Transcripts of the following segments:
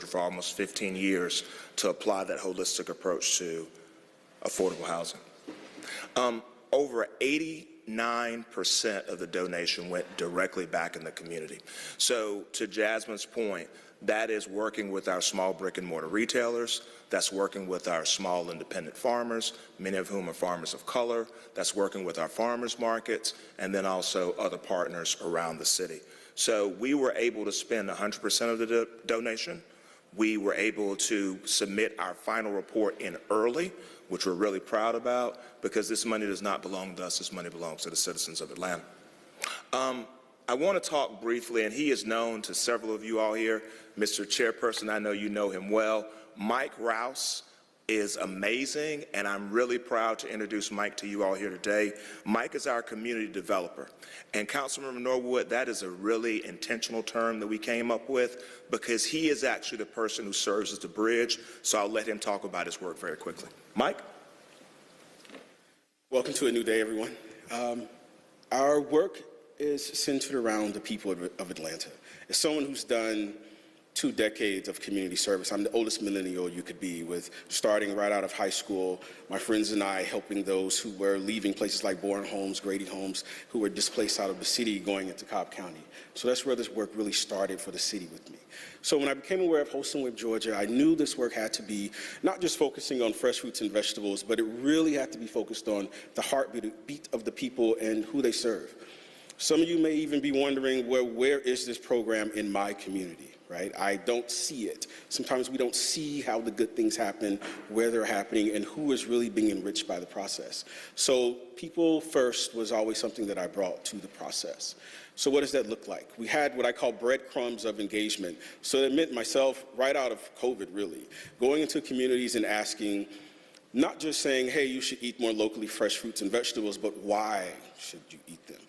for almost 15 years to apply that holistic approach to affordable housing. Over 89% of the donation went directly back in the community. So to Jasmine's point, that is working with our small brick and mortar retailers, that's working with our small independent farmers, many of whom are farmers of color, that's working with our farmers markets, and then also other partners around the city. So we were able to spend 100% of the donation. We were able to submit our final report in early, which we're really proud about, because this money does not belong to us, this money belongs to the citizens of Atlanta. I want to talk briefly, and he is known to several of you all here, Mr. Chairperson, I know you know him well. Mike Rouse is amazing, and I'm really proud to introduce Mike to you all here today. Mike is our community developer. And Councilmember Norwood, that is a really intentional term that we came up with, because he is actually the person who serves as the bridge, so I'll let him talk about his work very quickly. Mike? Welcome to a new day, everyone. Our work is centered around the people of Atlanta. As someone who's done 2 decades of community service, I'm the oldest millennial you could be, with starting right out of high school, my friends and I helping those who were leaving places like Bourne Homes, Grady Homes, who were displaced out of the city going into Cobb County. So that's where this work really started for the city with me. So when I became aware of Wholesome Wave Georgia, I knew this work had to be not just focusing on fresh fruits and vegetables, but it really had to be focused on the heartbeat of the people and who they serve. Some of you may even be wondering, well, where is this program in my community, right? I don't see it. Sometimes we don't see how the good things happen, where they're happening, and who is really being enriched by the process. So people first was always something that I brought to the process. So what does that look like? We had what I call breadcrumbs of engagement. So it meant myself, right out of COVID really, going into communities and asking, not just saying, hey, you should eat more locally fresh fruits and vegetables, but why should you eat them?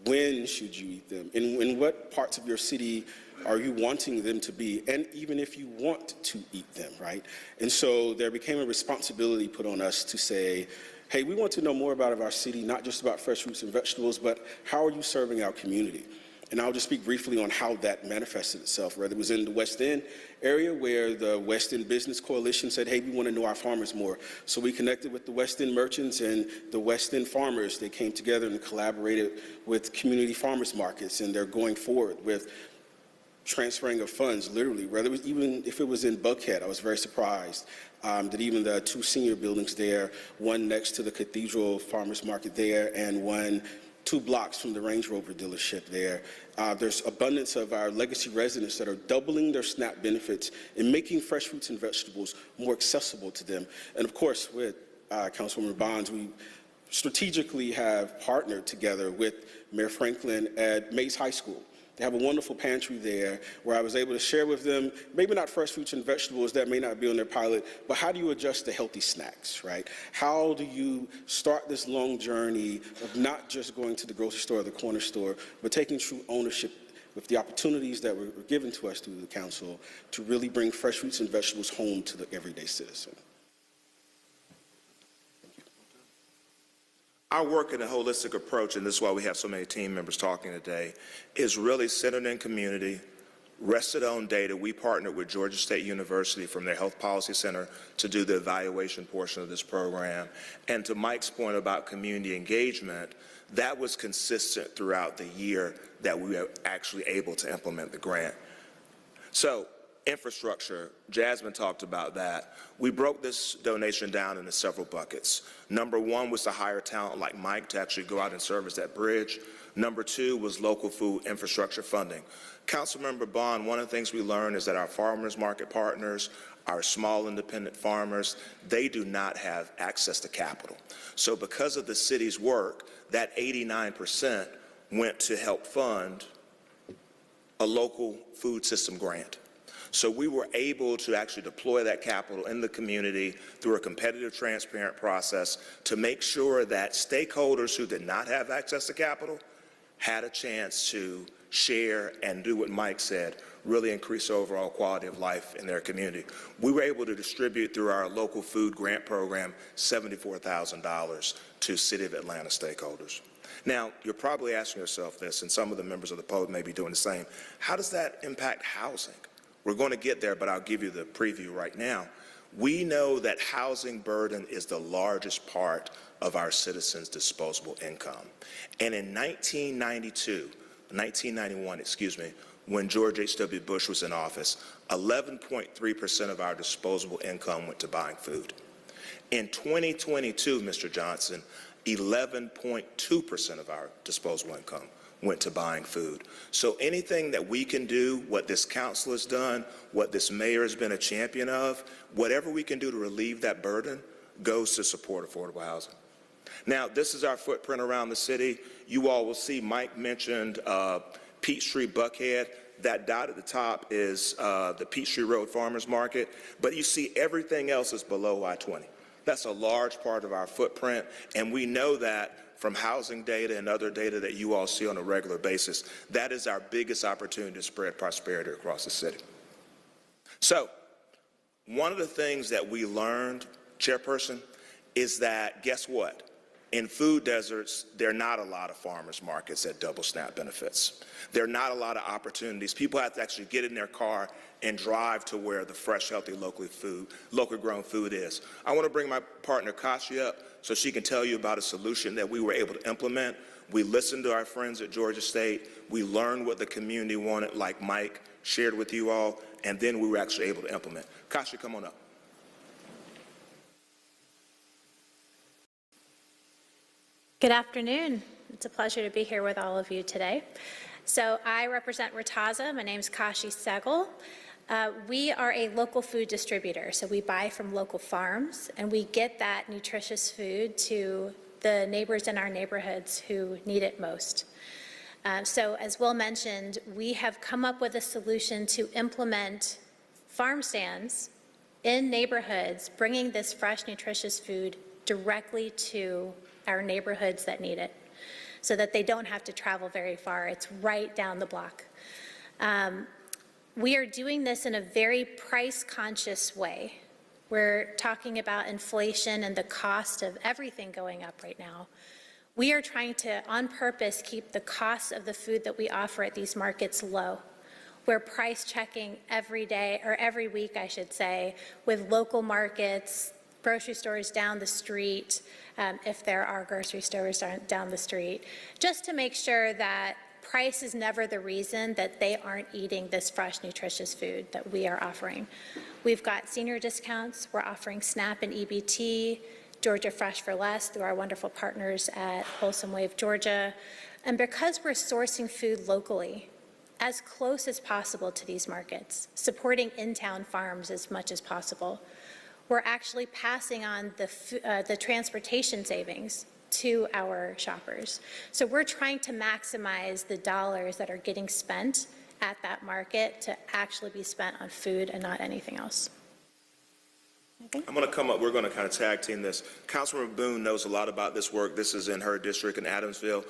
When should you eat them? In what parts of your city are you wanting them to be? And even if you want to eat them, right? And so there became a responsibility put on us to say, hey, we want to know more about our city, not just about fresh fruits and vegetables, but how are you serving our community? And I'll just speak briefly on how that manifested itself, whether it was in the West End area where the West End Business Coalition said, hey, we want to know our farmers more. So we connected with the West End merchants and the West End farmers. They came together and collaborated with community farmers markets, and they're going forward with transferring of funds, literally, whether it was, even if it was in Buckhead. I was very surprised that even the 2 senior buildings there, one next to the Cathedral Farmers Market there, and one 2 blocks from the Range Rover dealership there. There's abundance of our legacy residents that are doubling their SNAP benefits and making fresh fruits and vegetables more accessible to them. And of course, with Councilwoman Bonds, we strategically have partnered together with Mayor Franklin at Mays High School. They have a wonderful pantry there where I was able to share with them, maybe not fresh fruits and vegetables, that may not be on their pilot, but how do you adjust to healthy snacks, right? How do you start this long journey of not just going to the grocery store or the corner store, but taking true ownership with the opportunities that were given to us through the council to really bring fresh fruits and vegetables home to the everyday citizen. Our work in a holistic approach, and this is why we have so many team members talking today, is really centered in community, rested on data. We partnered with Georgia State University from their Health Policy Center to do the evaluation portion of this program. And to Mike's point about community engagement, that was consistent throughout the year that we were actually able to implement the grant. So, infrastructure, Jasmine talked about that. We broke this donation down into several buckets. Number 1 was to hire talent like Mike to actually go out and serve as that bridge. Number 2 was local food infrastructure funding. Councilmember Bond, one of the things we learned is that our farmers market partners, our small independent farmers, they do not have access to capital. So because of the city's work, that 89% went to help fund a local food system grant. So we were able to actually deploy that capital in the community through a competitive, transparent process to make sure that stakeholders who did not have access to capital had a chance to share and do what Mike said, really increase overall quality of life in their community. We were able to distribute through our local food grant program $74,000 to City of Atlanta stakeholders. Now, you're probably asking yourself this, and some of the members of the public may be doing the same. How does that impact housing? We're going to get there, but I'll give you the preview right now. We know that housing burden is the largest part of our citizens' disposable income. And in 1991, when George H.W. Bush was in office, 11.3% of our disposable income went to buying food. In 2022, Mr. Johnson, 11.2% of our disposable income went to buying food. So anything that we can do, what this council has done, what this mayor has been a champion of, whatever we can do to relieve that burden goes to support affordable housing. Now, this is our footprint around the city. You all will see Mike mentioned Peachtree Buckhead. That dot at the top is the Peachtree Road Farmers Market, but you see everything else is below I-20. That's a large part of our footprint, and we know that from housing data and other data that you all see on a regular basis, that is our biggest opportunity to spread prosperity across the city. So, one of the things that we learned, Chairperson, is that, guess what? In food deserts, there are not a lot of farmers markets that double SNAP benefits. There are not a lot of opportunities. People have to actually get in their car and drive to where the fresh, healthy, local grown food is. I want to bring my partner Kashi up so she can tell you about a solution that we were able to implement. We listened to our friends at Georgia State. We learned what the community wanted, like Mike shared with you all, and then we were actually able to implement. Kashi, come on up. Good afternoon. It's a pleasure to be here with all of you today. So I represent Rataza. My name is Kashi Sehgal. We are a local food distributor, so we buy from local farms, and we get that nutritious food to the neighbors in our neighborhoods who need it most. So as Will mentioned, we have come up with a solution to implement farm stands in neighborhoods, bringing this fresh, nutritious food directly to our neighborhoods that need it, so that they don't have to travel very far. It's right down the block. We are doing this in a very price-conscious way. We're talking about inflation and the cost of everything going up right now. We are trying to, on purpose, keep the cost of the food that we offer at these markets low. We're price checking every day, or every week, I should say, with local markets, grocery stores down the street, if there are grocery stores down the street, just to make sure that price is never the reason that they aren't eating this fresh, nutritious food that we are offering. We've got senior discounts. We're offering SNAP and EBT, Georgia Fresh for Less through our wonderful partners at Wholesome Wave Georgia. And because we're sourcing food locally, as close as possible to these markets, supporting in-town farms as much as possible, we're actually passing on the transportation savings to our shoppers. So we're trying to maximize the dollars that are getting spent at that market to actually be spent on food and not anything else. Okay. I'm going to come up. We're going to kind of tag team this. Councilmember Boone knows a lot about this work. This is in her district in Adamsville.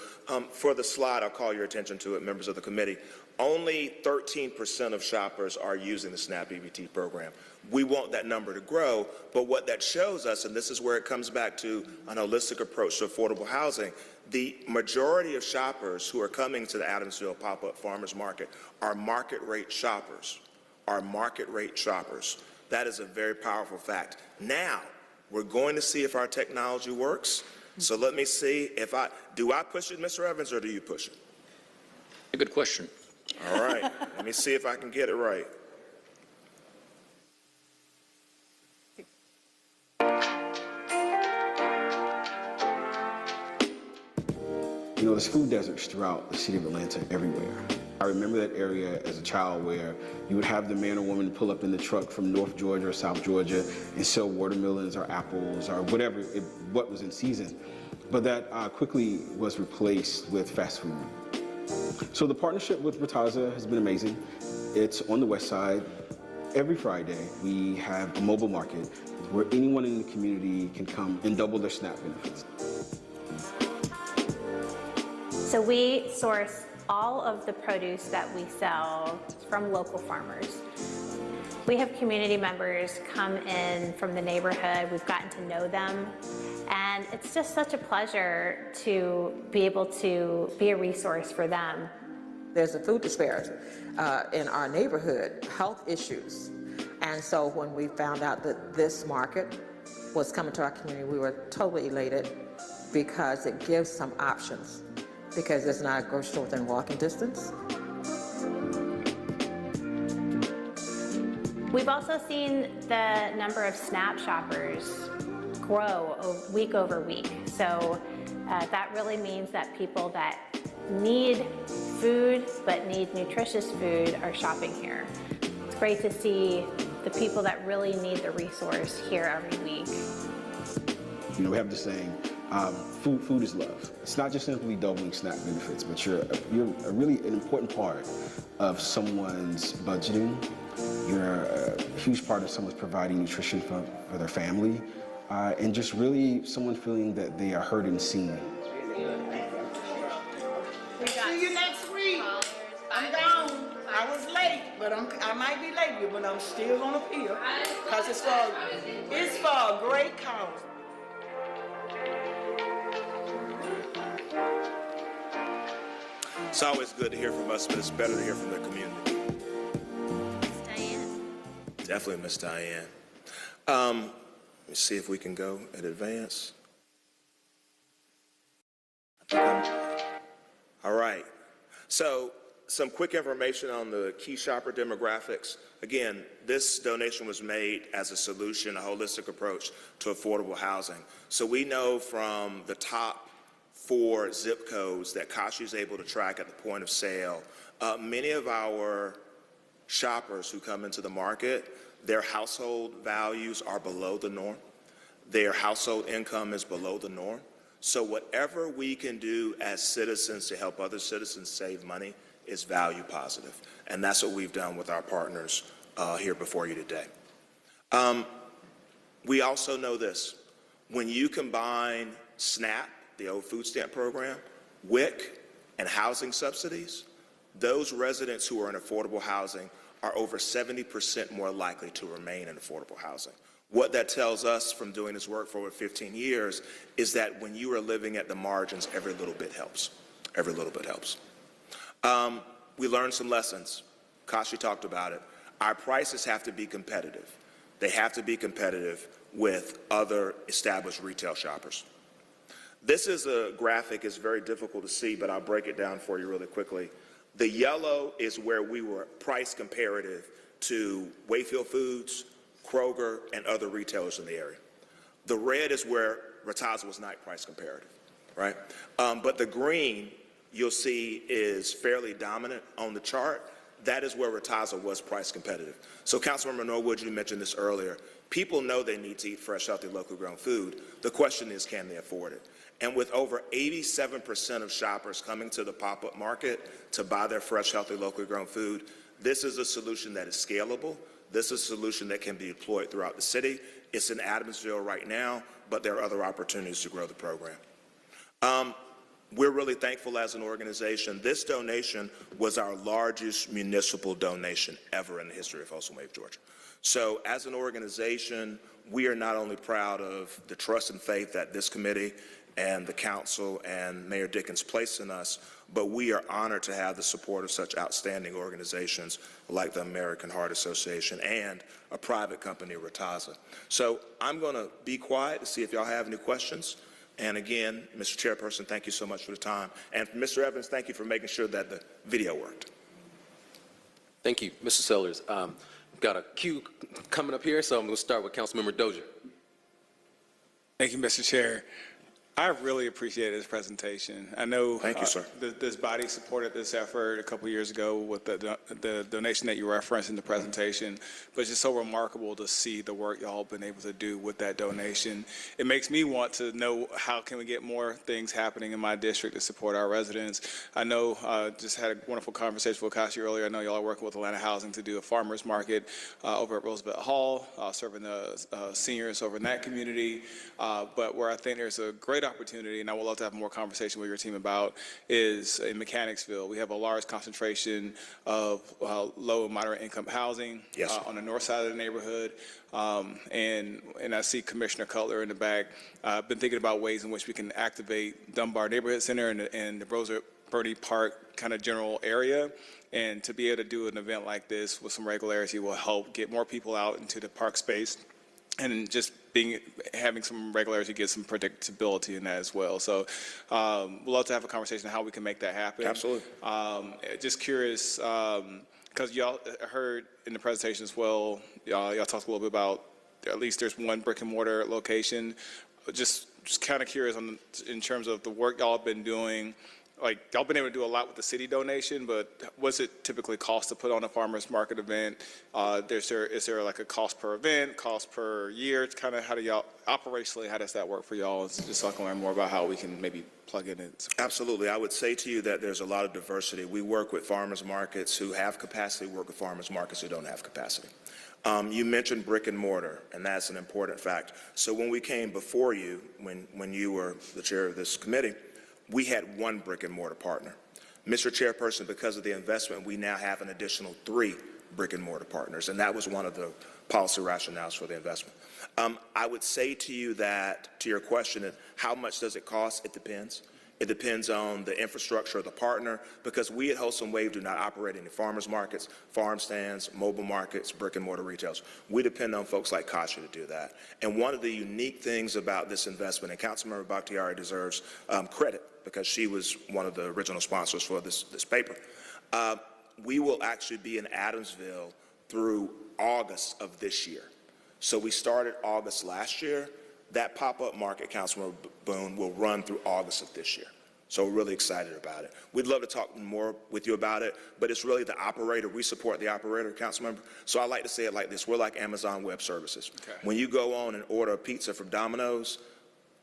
For the slide, I'll call your attention to it, members of the committee. Only 13% of shoppers are using the SNAP EBT program. We want that number to grow, but what that shows us, and this is where it comes back to an holistic approach to affordable housing, the majority of shoppers who are coming to the Adamsville Pop-Up Farmers Market are market rate shoppers, That is a very powerful fact. Now, we're going to see if our technology works. So let me see if do I push it, Mr. Evans, or do you push it? A good question. All right, let me see if I can get it right. You know, there's food deserts throughout the city of Atlanta everywhere. I remember that area as a child where you would have the man or woman pull up in the truck from North Georgia or South Georgia and sell watermelons or apples or whatever, what was in season. But that quickly was replaced with fast food. So the partnership with Rataza has been amazing. It's on the west side. Every Friday, we have a mobile market where anyone in the community can come and double their SNAP benefits. So we source all of the produce that we sell from local farmers. We have community members come in from the neighborhood. We've gotten to know them. And it's just such a pleasure to be able to be a resource for them There's a food disparity in our neighborhood, health issues. And so when we found out that this market was coming to our community, we were totally elated because it gives some options, because there's not a grocery store within walking distance. We've also seen the number of SNAP shoppers grow week over week. So that really means that people that need food but need nutritious food are shopping here. It's great to see the people that really need the resource here every week. You know, we have this saying, food is love. It's not just simply doubling SNAP benefits, but you're a really an important part of someone's budgeting. You're a huge part of someone's providing nutrition for their family, and just really someone feeling that they are heard and seen. See you next week. I'm gone. I was late, but I might be late, but I'm still gonna appeal because it's for a great cause. It's always good to hear from us, but it's better to hear from the community. Diane. Definitely Miss Diane. Let me see if we can go and advance. All right. So some quick information on the key shopper demographics. Again, this donation was made as a solution, a holistic approach to affordable housing. So we know from the top 4 zip codes that Kashi is able to track at the point of sale, many of our shoppers who come into the market, their household values are below the norm. Their household income is below the norm. So whatever we can do as citizens to help other citizens save money is value positive. And that's what we've done with our partners here before you today. We also know this. When you combine SNAP, the old food stamp program, WIC, and housing subsidies, those residents who are in affordable housing are over 70% more likely to remain in affordable housing. What that tells us from doing this work for over 15 years is that when you are living at the margins, every little bit helps. Every little bit helps. We learned some lessons. Kashi talked about it. Our prices have to be competitive. They have to be competitive with other established retail shoppers. This is a graphic. It's very difficult to see, but I'll break it down for you really quickly. The yellow is where we were price comparative to Wayfield Foods, Kroger, and other retailers in the area. The red is where Rataza was not price comparative, right? But the green, you'll see, is fairly dominant on the chart. That is where Rataza was price competitive. So Councilmember Norwood, you mentioned this earlier. People know they need to eat fresh, healthy, locally grown food. The question is, can they afford it? And with over 87% of shoppers coming to the pop-up market to buy their fresh, healthy, locally grown food, this is a solution that is scalable. This is a solution that can be deployed throughout the city. It's in Adamsville right now, but there are other opportunities to grow the program. We're really thankful as an organization. This donation was our largest municipal donation ever in the history of Folsom Wave, Georgia. So as an organization, we are not only proud of the trust and faith that this committee and the council and Mayor Dickens place in us, but we are honored to have the support of such outstanding organizations like the American Heart Association and a private company, Rataza. So I'm going to be quiet to see if y'all have any questions. And again, Mr. Chairperson, thank you so much for the time. And Mr. Evans, thank you for making sure that the video worked. Thank you, Mr. Sellers. Got a cue coming up here, so I'm going to start with Councilmember Dozier. Thank you, Mr. Chair. I really appreciated this presentation. I know Thank you, sir. This body supported this effort a couple years ago with the donation that you referenced in the presentation, but it's just so remarkable to see the work y'all been able to do with that donation. It makes me want to know how can we get more things happening in my district to support our residents. I know, just had a wonderful conversation with Kashi earlier. I know y'all are working with Atlanta Housing to do a farmers market over at Roosevelt Hall, serving the seniors over in that community. But where I think there's a great opportunity, and I would love to have more conversation with your team about, is in Mechanicsville. We have a large concentration of low and moderate income housing on the north side of the neighborhood. And I see Commissioner Cutler in the back. I've been thinking about ways in which we can activate Dunbar Neighborhood Center and the Bernie Park kind of general area. And to be able to do an event like this with some regularity will help get more people out into the park space, and just having some regularity, get some predictability in that as well. So we'd love to have a conversation on how we can make that happen. Absolutely. Just curious, because y'all heard in the presentation as well, y'all talked a little bit about at least there's one brick and mortar location. Just kind of curious in terms of the work y'all have been doing. Like, y'all been able to do a lot with the city donation, but what's it typically cost to put on a farmer's market event? Is there like a cost per event, cost per year? It's kind of how do y'all, operationally, how does that work for y'all? It's just so I can learn more about how we can maybe plug in and support. Absolutely. I would say to you that there's a lot of diversity. We work with farmers markets who have capacity, work with farmers markets who don't have capacity. You mentioned brick and mortar, and that's an important fact. So when we came before you, when you were the chair of this committee, we had one brick and mortar partner. Mr. Chairperson, because of the investment, we now have an additional 3 brick and mortar partners, and that was one of the policy rationales for the investment. I would say to you that, to your question, how much does it cost? It depends. It depends on the infrastructure of the partner, because we at Wholesome Wave do not operate any farmers markets, farm stands, mobile markets, brick and mortar retailers. We depend on folks like Kasha to do that. And one of the unique things about this investment, and Councilmember Bakhtiari deserves credit because she was one of the original sponsors for this paper, we will actually be in Adamsville through August of this year. So we started August last year. That pop-up market, Councilmember Boone, will run through August of this year. So we're really excited about it. We'd love to talk more with you about it, but it's really the operator. We support the operator, Councilmember. So I like to say it like this. We're like Amazon Web Services. Okay. When you go on and order a pizza from Domino's,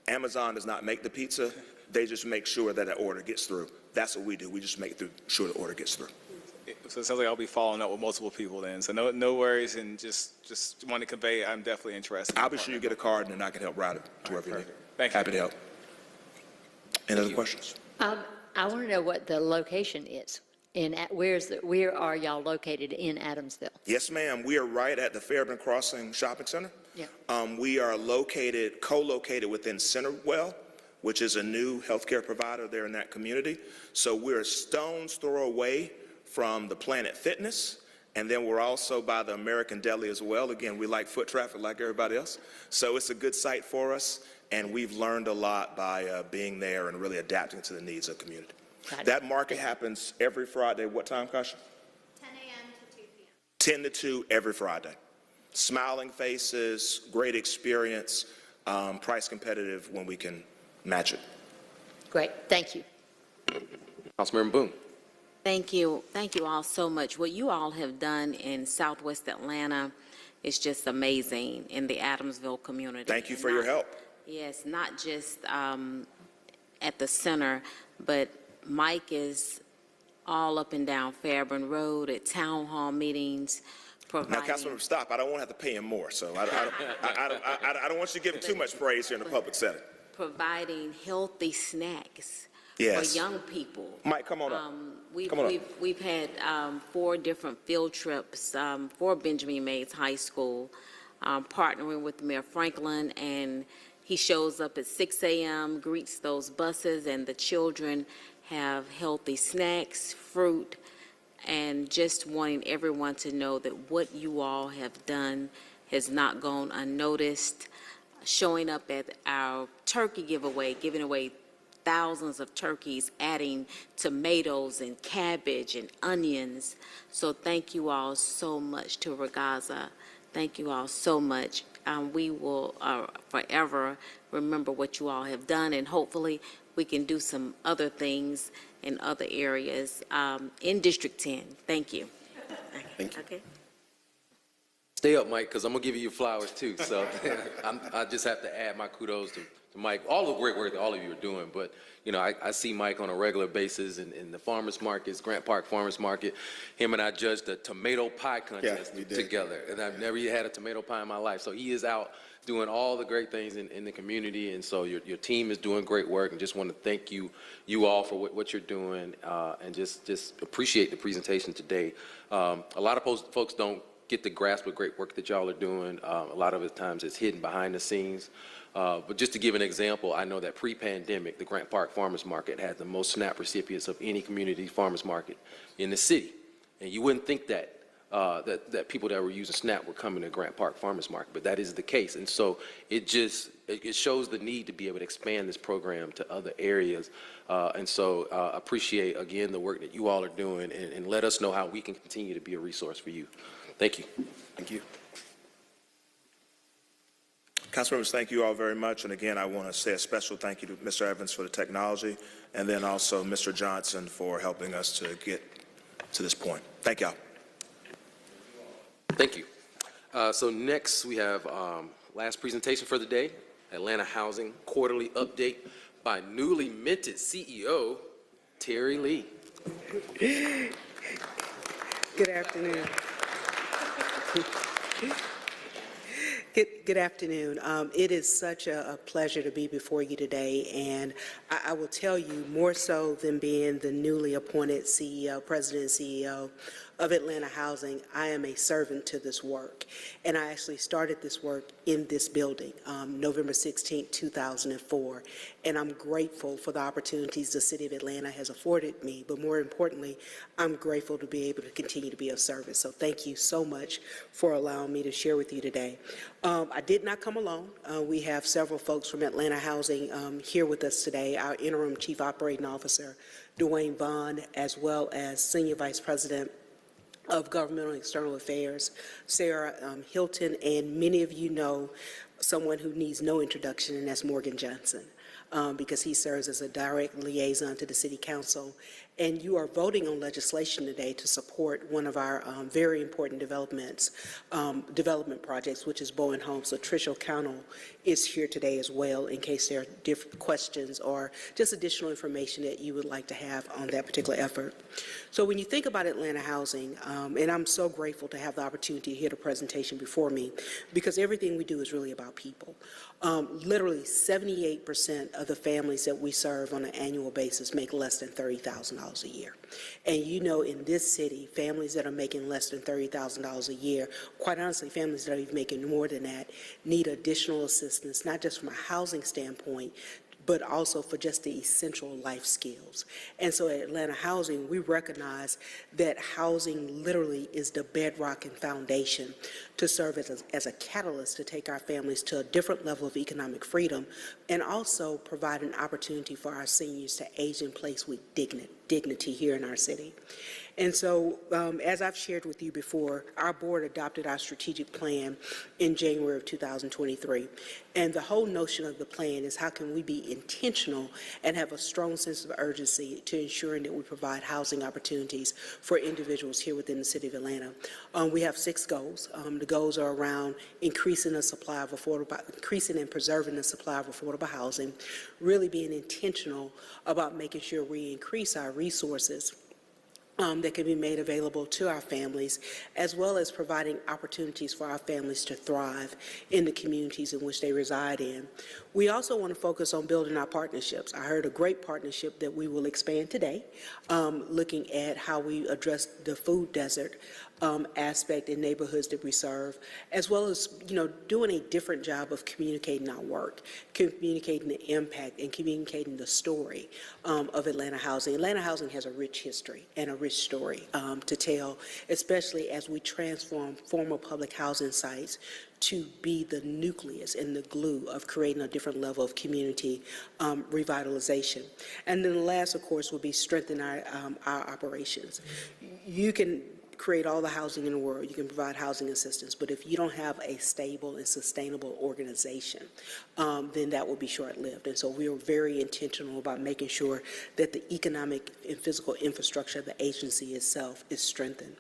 Amazon does not make the pizza. They just make sure that the order gets through. That's what we do. We just make sure the order gets through. So it sounds like I'll be following up with multiple people then. So no worries, and just want to convey I'm definitely interested. I'll be sure you get a card, and then I can help route it to wherever you need. Thank you. Happy to help. Any other questions? I want to know what the location is. Where are y'all located in Adamsville? Yes, ma'am. We are right at the Fairburn Crossing Shopping Center. Yeah. We are co-located within Centerwell, which is a new healthcare provider there in that community. So we're a stone's throw away from the Planet Fitness, and then we're also by the American Deli as well. Again, we like foot traffic like everybody else. So it's a good site for us, and we've learned a lot by being there and really adapting to the needs of the community. That market happens every Friday. What time, Kasha? 10 a.m. to 2 p.m. 10 to 2 every Friday. Smiling faces, great experience, price competitive when we can match it. Great, thank you. Councilmember Boone. Thank you. Thank you all so much. What you all have done in Southwest Atlanta is just amazing in the Adamsville community. Thank you for your help. Yes, not just at the center, but Mike is all up and down Fairburn Road at town hall meetings, providing. Now, Councilmember, stop. I don't want to have to pay him more, so I don't want you to give him too much praise here in the public setting. Providing healthy snacks. Yes. For young people. Mike, come on up. We've had 4 different field trips for Benjamin Mays High School, partnering with Mayor Franklin, and he shows up at 6 a.m., greets those buses, and the children have healthy snacks, fruit, and just wanting everyone to know that what you all have done has not gone unnoticed. Showing up at our turkey giveaway, giving away thousands of turkeys, adding tomatoes and cabbage and onions. So thank you all so much to Ragaza. Thank you all so much. We will forever remember what you all have done, and hopefully we can do some other things in other areas in District 10. Thank you. Thank you. Okay. Stay up, Mike, because I'm going to give you your flowers, too. So I just have to add my kudos to Mike, all the great work that all of you are doing. But, you know, I see Mike on a regular basis in the farmers markets, Grant Park Farmers Market. Him and I judged a tomato pie contest together. And I've never had a tomato pie in my life. So he is out doing all the great things in the community. And so your team is doing great work. And just want to thank you all for what you're doing and just appreciate the presentation today. A lot of folks don't get the grasp of great work that y'all are doing. A lot of the times it's hidden behind the scenes. But just to give an example, I know that pre-pandemic, the Grant Park Farmers Market had the most SNAP recipients of any community farmers market in the city. And you wouldn't think that, that people that were using SNAP were coming to Grant Park Farmers Market, but that is the case. And so it shows the need to be able to expand this program to other areas. And so appreciate, again, the work that you all are doing, and let us know how we can continue to be a resource for you. Thank you. Thank you. Councilmembers, thank you all very much. And again, I want to say a special thank you to Mr. Evans for the technology, and then also Mr. Johnson for helping us to get to this point. Thank y'all. Thank you. So next we have last presentation for the day, Atlanta Housing Quarterly Update by newly minted CEO, Terry Lee. Good afternoon. Good afternoon. It is such a pleasure to be before you today, and I will tell you, more so than being the newly appointed CEO, President and CEO of Atlanta Housing, I am a servant to this work. And I actually started this work in this building, November 16, 2004. And I'm grateful for the opportunities the City of Atlanta has afforded me, but more importantly, I'm grateful to be able to continue to be of service. So thank you so much for allowing me to share with you today. I did not come alone. We have several folks from Atlanta Housing here with us today, our Interim Chief Operating Officer, Dwayne Vaughn, as well as Senior Vice President of Governmental and External Affairs, Sarah Hilton, and many of you know someone who needs no introduction, and that's Morgan Johnson, because he serves as a direct liaison to the City Council. And you are voting on legislation today to support one of our very important development projects, which is Bowen Homes. So Trish O'Connell is here today as well, in case there are different questions or just additional information that you would like to have on that particular effort. So when you think about Atlanta Housing, and I'm so grateful to have the opportunity to hear the presentation before me, because everything we do is really about people. Literally 78% of the families that we serve on an annual basis make less than $30,000 a year. And you know, in this city, families that are making less than $30,000 a year, quite honestly, families that are even making more than that, need additional assistance, not just from a housing standpoint, but also for just the essential life skills. And so at Atlanta Housing, we recognize that housing literally is the bedrock and foundation to serve as a catalyst to take our families to a different level of economic freedom, and also provide an opportunity for our seniors to age in place with dignity here in our city. And so, as I've shared with you before, our board adopted our strategic plan in January of 2023. And the whole notion of the plan is how can we be intentional and have a strong sense of urgency to ensuring that we provide housing opportunities for individuals here within the City of Atlanta. We have 6 goals. The goals are around increasing and preserving the supply of affordable housing, really being intentional about making sure we increase our resources that can be made available to our families, as well as providing opportunities for our families to thrive in the communities in which they reside in. We also want to focus on building our partnerships. I heard a great partnership that we will expand today, looking at how we address the food desert aspect in neighborhoods that we serve, as well as, doing a different job of communicating our work, communicating the impact, and communicating the story of Atlanta Housing. Atlanta Housing has a rich history and a rich story to tell, especially as we transform former public housing sites to be the nucleus and the glue of creating a different level of community revitalization. And then the last, of course, will be strengthening our operations. You can create all the housing in the world, you can provide housing assistance, but if you don't have a stable and sustainable organization, then that will be short-lived. And so we are very intentional about making sure that the economic and physical infrastructure of the agency itself is strengthened.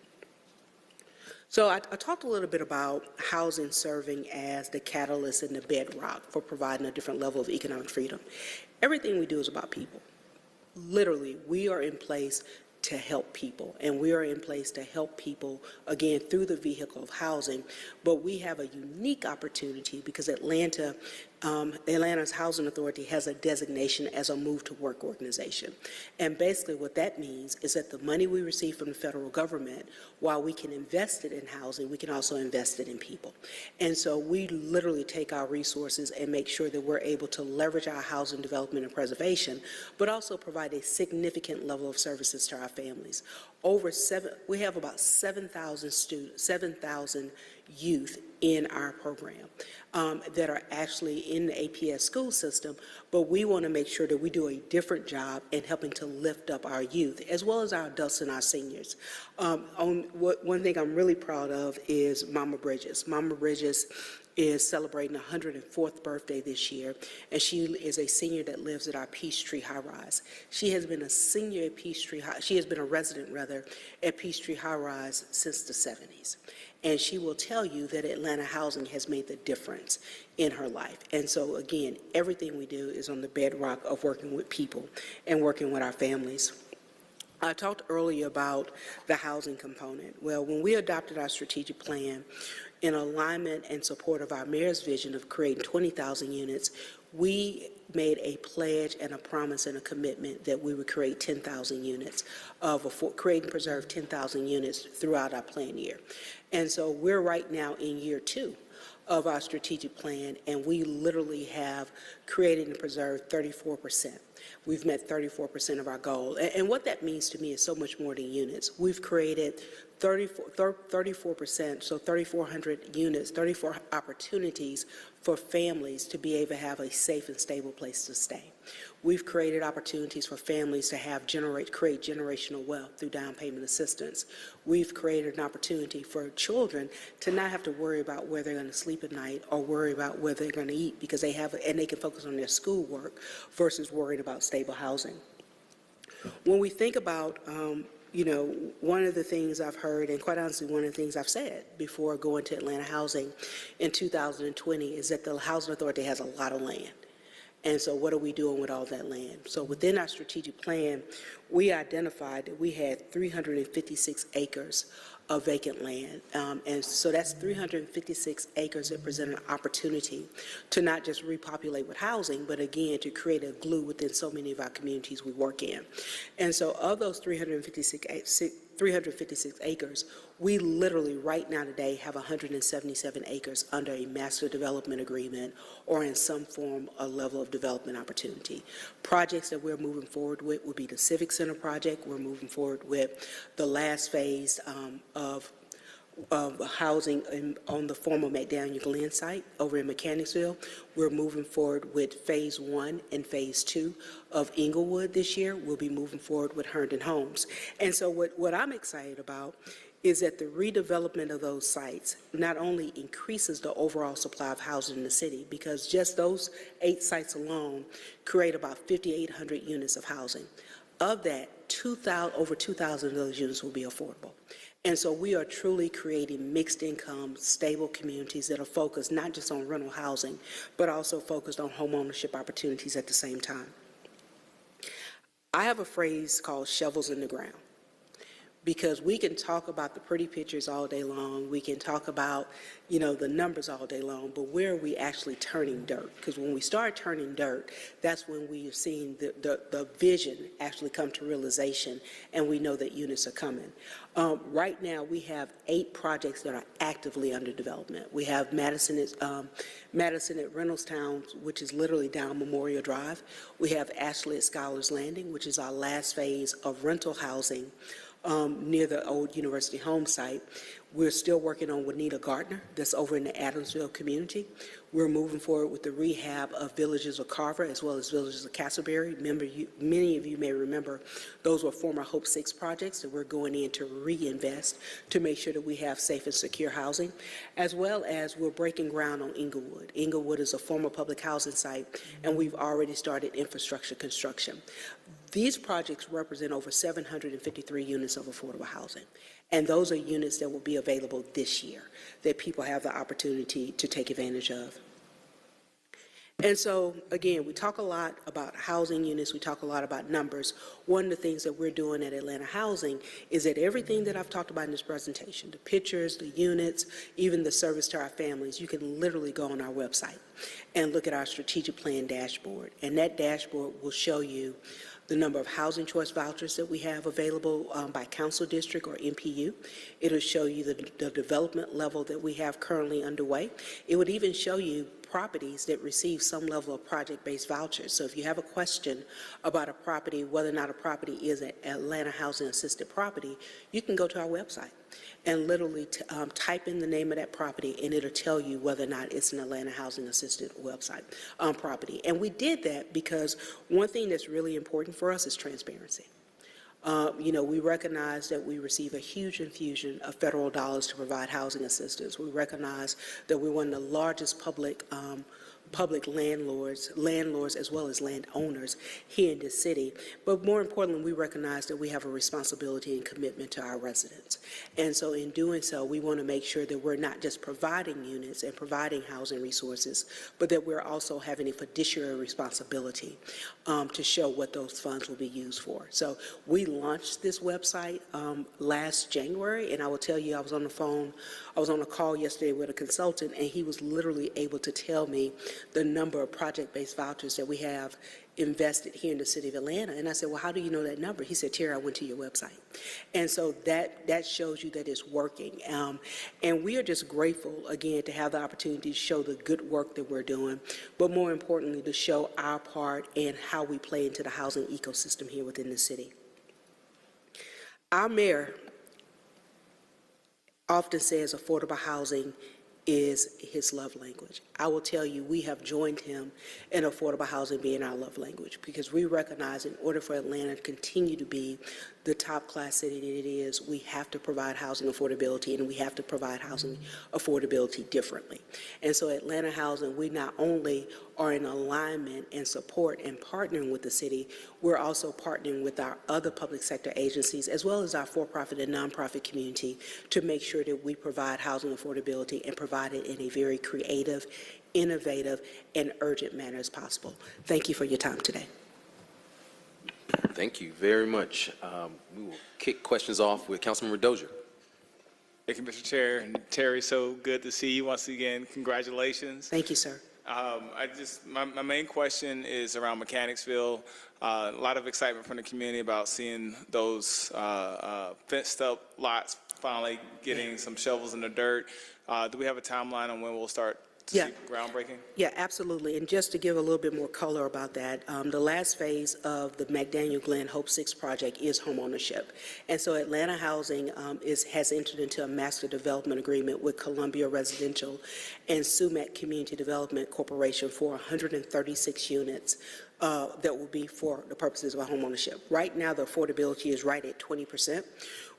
So I talked a little bit about housing serving as the catalyst and the bedrock for providing a different level of economic freedom. Everything we do is about people. Literally, we are in place to help people, and we are in place to help people, again, through the vehicle of housing. But we have a unique opportunity because Atlanta Atlanta's Housing Authority has a designation as a move to work organization. And basically what that means is that the money we receive from the federal government, while we can invest it in housing, we can also invest it in people. And so we literally take our resources and make sure that we're able to leverage our housing development and preservation, but also provide a significant level of services to our families. We have about 7,000 students, 7,000 youth in our program that are actually in the APS school system, but we want to make sure that we do a different job in helping to lift up our youth, as well as our adults and our seniors. One thing I'm really proud of is Mama Bridges. Mama Bridges is celebrating her 104th birthday this year, and she is a senior that lives at our Peachtree High Rise. She has been a senior at Peachtree High, she has been a resident rather at Peachtree High Rise since the 70s. And she will tell you that Atlanta Housing has made the difference in her life. And so again, everything we do is on the bedrock of working with people and working with our families. I talked earlier about the housing component. Well, when we adopted our strategic plan in alignment and support of our mayor's vision of creating 20,000 units, we made a pledge and a promise and a commitment that we would create 10,000 units create and preserve 10,000 units throughout our plan year. And so we're right now in year 2 of our strategic plan, and we literally have created and preserved 34%. We've met 34% of our goal. And what that means to me is so much more than units. We've created 34%, so 3,400 units, 34 opportunities for families to be able to have a safe and stable place to stay. We've created opportunities for families to create generational wealth through down payment assistance. We've created an opportunity for children to not have to worry about where they're going to sleep at night or worry about where they're going to eat, because they can focus on their schoolwork versus worrying about stable housing. When we think about one of the things I've heard, and quite honestly, one of the things I've said before going to Atlanta Housing in 2020 is that the Housing Authority has a lot of land. And so what are we doing with all that land? So within our strategic plan, we identified that we had 356 acres of vacant land. And so that's 356 acres that present an opportunity to not just repopulate with housing, but again, to create a glue within so many of our communities we work in. And so of those 356 acres, we literally right now today have 177 acres under a master development agreement or in some form or level of development opportunity. Projects that we're moving forward with would be the Civic Center project. We're moving forward with the last phase of housing on the former McDaniel Glen site over in Mechanicsville. We're moving forward with phase 1 and phase 2 of Inglewood this year. We'll be moving forward with Herndon Homes. And so what I'm excited about is that the redevelopment of those sites not only increases the overall supply of housing in the city, because just those 8 sites alone create about 5,800 units of housing. Of that, over 2,000 of those units will be affordable. And so we are truly creating mixed income, stable communities that are focused not just on rental housing, but also focused on home ownership opportunities at the same time. I have a phrase called shovels in the ground, because we can talk about the pretty pictures all day long. We can talk about, the numbers all day long, but where are we actually turning dirt? Because when we start turning dirt, that's when we are seeing the vision actually come to realization, and we know that units are coming. Right now, we have 8 projects that are actively under development. We have Madison at Reynoldstown, which is literally down Memorial Drive. We have Ashley at Scholars Landing, which is our last phase of rental housing near the old University Home site. We're still working on Juanita Gardner, that's over in the Adamsville community. We're moving forward with the rehab of Villages of Carver as well as Villages of Castleberry. Many of you may remember those were former Hope 6 projects that we're going in to reinvest to make sure that we have safe and secure housing, as well as we're breaking ground on Inglewood. Inglewood is a former public housing site, and we've already started infrastructure construction. These projects represent over 753 units of affordable housing, and those are units that will be available this year that people have the opportunity to take advantage of. And so, again, we talk a lot about housing units, we talk a lot about numbers. One of the things that we're doing at Atlanta Housing is that everything that I've talked about in this presentation, the pictures, the units, even the service to our families, you can literally go on our website and look at our strategic plan dashboard. And that dashboard will show you the number of housing choice vouchers that we have available by council district or MPU. It'll show you the development level that we have currently underway. It would even show you properties that receive some level of project-based vouchers. So if you have a question about a property, whether or not a property is an Atlanta Housing Assisted property, you can go to our website and literally type in the name of that property, and it'll tell you whether or not it's an Atlanta Housing Assisted website property. And we did that because one thing that's really important for us is transparency. We recognize that we receive a huge infusion of federal dollars to provide housing assistance. We recognize that we're one of the largest public landlords as well as landowners here in this city. But more importantly, we recognize that we have a responsibility and commitment to our residents. And so in doing so, we want to make sure that we're not just providing units and providing housing resources, but that we're also having a fiduciary responsibility to show what those funds will be used for. So we launched this website last January, and I will tell you, I was on a call yesterday with a consultant, and he was literally able to tell me the number of project-based vouchers that we have invested here in the city of Atlanta. And I said, well, how do you know that number? He said, Terry, I went to your website. And so that shows you that it's working. And we are just grateful, again, to have the opportunity to show the good work that we're doing, but more importantly, to show our part and how we play into the housing ecosystem here within the city. Our mayor often says affordable housing is his love language. I will tell you, we have joined him in affordable housing being our love language, because we recognize in order for Atlanta to continue to be the top class city that it is, we have to provide housing affordability, and we have to provide housing affordability differently. And so Atlanta Housing, we not only are in alignment and support and partnering with the city, we're also partnering with our other public sector agencies as well as our for-profit and nonprofit community to make sure that we provide housing affordability and provide it in a very creative, innovative, and urgent manner as possible. Thank you for your time today. Thank you very much. We will kick questions off with Councilmember Dozier. Thank you, Mr. Chair. And Terry, so good to see you once again. Congratulations. Thank you, sir. My main question is around Mechanicsville. A lot of excitement from the community about seeing those fenced up lots finally getting some shovels in the dirt. Do we have a timeline on when we'll start to see groundbreaking? Yeah, absolutely. And just to give a little bit more color about that, the last phase of the McDaniel Glen Hope 6 project is homeownership. And so Atlanta Housing has entered into a master development agreement with Columbia Residential and Sumac Community Development Corporation for 136 units that will be for the purposes of homeownership. Right now, the affordability is right at 20%.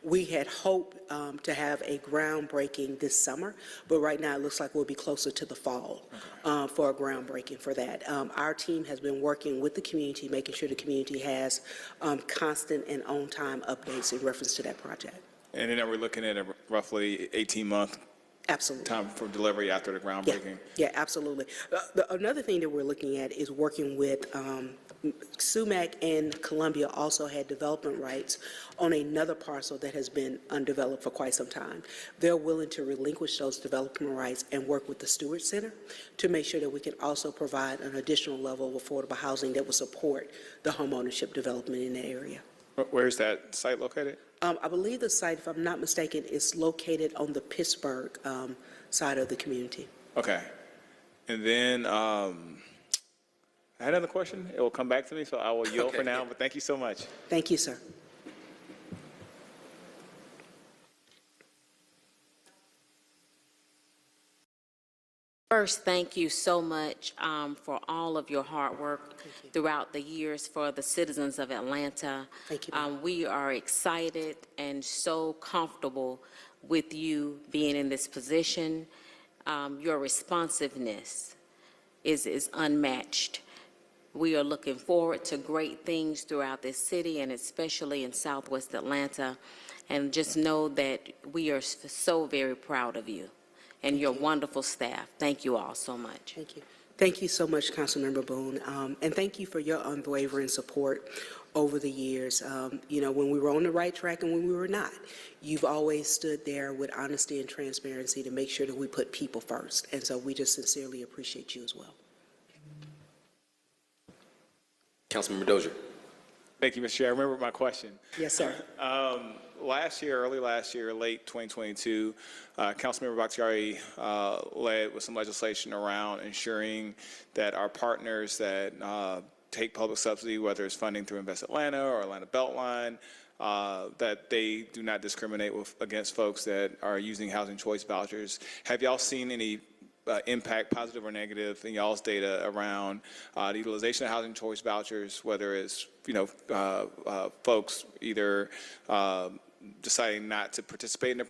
We had hoped to have a groundbreaking this summer, but right now it looks like we'll be closer to the fall for a groundbreaking for that. Our team has been working with the community, making sure the community has constant and on-time updates in reference to that project. And then we're looking at a roughly 18-month Absolutely. time for delivery after the groundbreaking. Yeah, absolutely. Another thing that we're looking at is working with Sumac and Columbia also had development rights on another parcel that has been undeveloped for quite some time. They're willing to relinquish those development rights and work with the Stewart Center to make sure that we can also provide an additional level of affordable housing that will support the homeownership development in the area. Where is that site located? I believe the site, if I'm not mistaken, is located on the Pittsburgh side of the community. Okay. And then I had another question. It will come back to me, so I will yield for now, but thank you so much. Thank you, sir. First, thank you so much for all of your hard work throughout the years for the citizens of Atlanta. Thank you. We are excited and so comfortable with you being in this position. Your responsiveness is unmatched. We are looking forward to great things throughout this city and especially in Southwest Atlanta. And just know that we are so very proud of you and your wonderful staff. Thank you all so much. Thank you. Thank you so much, Councilmember Boone, and thank you for your unwavering support over the years. You know, when we were on the right track and when we were not, you've always stood there with honesty and transparency to make sure that we put people first, and so we just sincerely appreciate you as well. Councilmember Dozier. Thank you, Mr. Chair. I remember my question. Yes, sir. Early last year, late 2022, Councilmember Bakhtiari led with some legislation around ensuring that our partners that take public subsidy, whether it's funding through Invest Atlanta or Atlanta Beltline, that they do not discriminate against folks that are using housing choice vouchers. Have y'all seen any impact, positive or negative, in y'all's data around the utilization of housing choice vouchers, whether it's, you know, folks either deciding not to participate in the